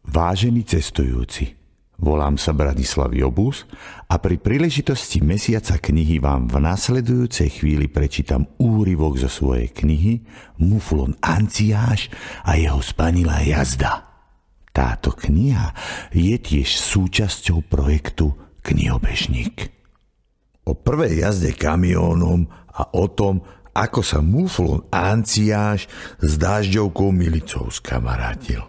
Vážení cestujúci, volám sa Branislav Jobus a pri príležitosti mesiaca knihy vám v nasledujúcej chvíli prečítam úryvok zo svojej knihy Muflon Anciáš a jeho spanilá jazda. Táto kniha je tiež súčasťou projektu Knihobežník. O prvej jazde kamiónom a o tom, ako sa Muflon Anciáš s dážďovkou Milicou skamarátil.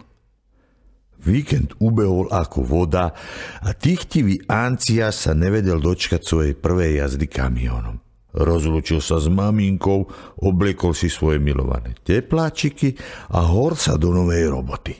Víkend ubehol ako voda a týchtivý Anciáš sa nevedel dočkať svojej prvej jazdy kamiónom. Rozlúčil sa s maminkou, obliekol si svoje milované tepláčiky a hor sa do novej roboty.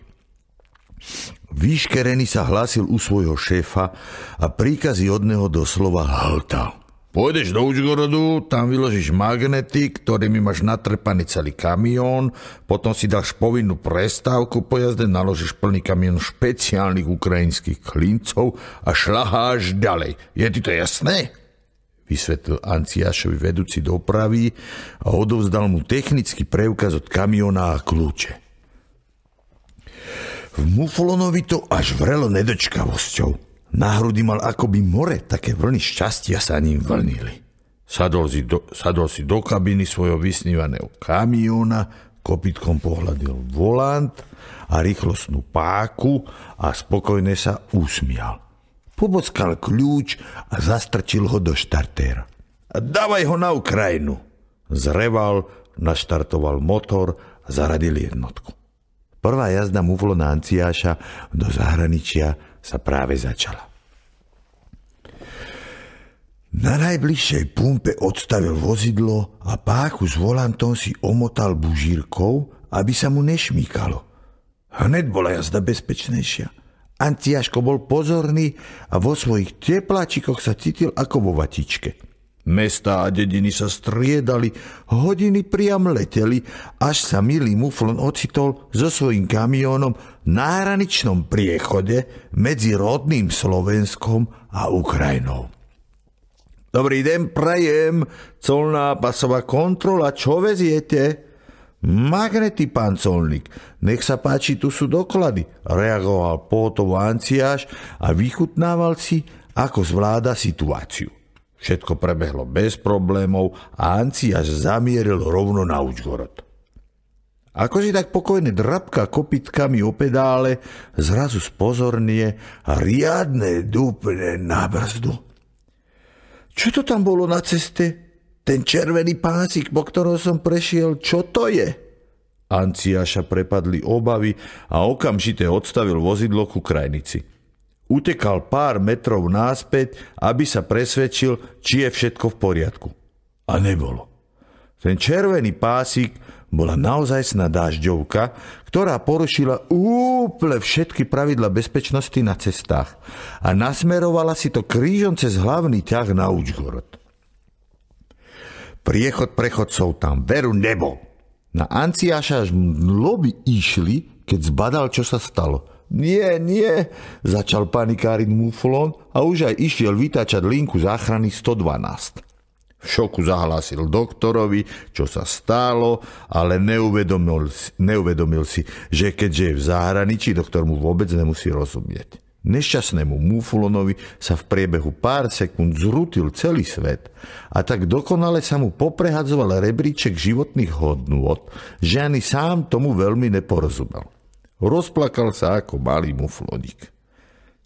Vyškerený sa hlásil u svojho šéfa a príkazy od neho doslova hltal. Pôjdeš do Užgorodu, tam vyložíš magnety, ktorými máš natrpaný celý kamión, potom si dáš povinnú prestávku po jazde, naložíš plný kamión špeciálnych ukrajinských klincov a šľaháš ďalej. Je ti to jasné? Vysvetlil Anciášovi vedúci dopravy a odovzdal mu technický preukaz od kamióna a kľúče. V Muflonovi to až vrelo nedočkavosťou. Na hrudi mal akoby more, také vlny šťastia sa ním vlnili. Sadol si do kabiny svojho vysnívaného kamióna, kopytkom pohľadil volant a rýchlostnú páku a spokojne sa usmial. Pobockal kľúč a zastrčil ho do štartéra. Dávaj ho na Ukrajinu! Zreval, naštartoval motor a zaradil jednotku. Prvá jazda Muflona Anciáša do zahraničia sa práve začala. Na najbližšej pumpe odstavil vozidlo a páku s volantom si omotal bužírkou, aby sa mu nešmýkalo. Hned bola jazda bezpečnejšia. Anciáško bol pozorný a vo svojich tepláčikoch sa cítil ako vo vatičke. Mestá a dediny sa striedali, hodiny priam leteli, až sa milý Muflon ocitol so svojím kamiónom na hraničnom priechode medzi rodným Slovenskom a Ukrajinou. Dobrý deň, prajem, colná pasová kontrola, čo veziete? Magnety, pán colník, nech sa páči, tu sú doklady, reagoval pohotovo Anciáš a vychutnával si, ako zvláda situáciu. Všetko prebehlo bez problémov a Anciáš zamieril rovno na Užgorod. Ako si tak pokojne drapka kopytkami o pedále, zrazu spozornie a riadne dúpne na brzdu. Čo to tam bolo na ceste? Ten červený pásik, po ktorom som prešiel, čo to je? Anciáša prepadli obavy a okamžite odstavil vozidlo ku krajnici. Utekal pár metrov náspäť, aby sa presvedčil, či je všetko v poriadku. A nebolo. Ten červený pásik bola naozajstná dážďovka, ktorá porušila úplne všetky pravidlá bezpečnosti na cestách a nasmerovala si to krížom cez hlavný ťah na Užgorod. Priechod prechodcov tam veru nebol. Na Anciáša až mloby išli, keď zbadal, čo sa stalo. Nie, začal panikáriť Muflon a už aj išiel vytáčať linku záchrany 112. V šoku zahlásil doktorovi, čo sa stalo, ale neuvedomil si, že keďže je v zahraničí, doktor mu vôbec nemusí rozumieť. Nešťastnému Muflonovi sa v priebehu pár sekúnd zrutil celý svet a tak dokonale sa mu poprehadzoval rebríček životných hodnôt, že ani sám tomu veľmi neporozumel. Rozplakal sa ako malý mufloník.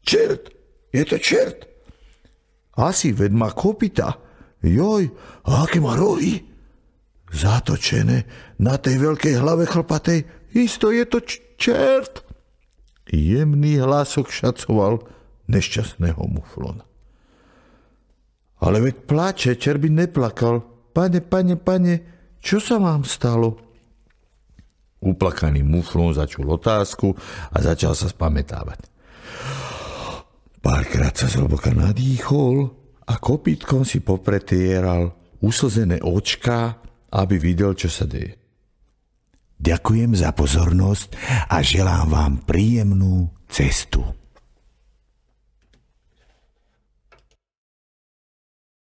Čert, je to čert. Asi ved má kopyta. Joj, a aké má rohy? Zatočené na tej veľkej hlave chlpatej. Isto je to čert. Jemný hlások šacoval nešťastného Muflona. Ale veď plače, čert by neplakal. Pane, čo sa vám stalo? Uplakaný Muflon začul otázku a začal sa spamätávať. Párkrát sa zhlboka nadýchol a kopytkom si popretieral uslzené očká, aby videl, čo sa deje. Ďakujem za pozornosť a želám vám príjemnú cestu.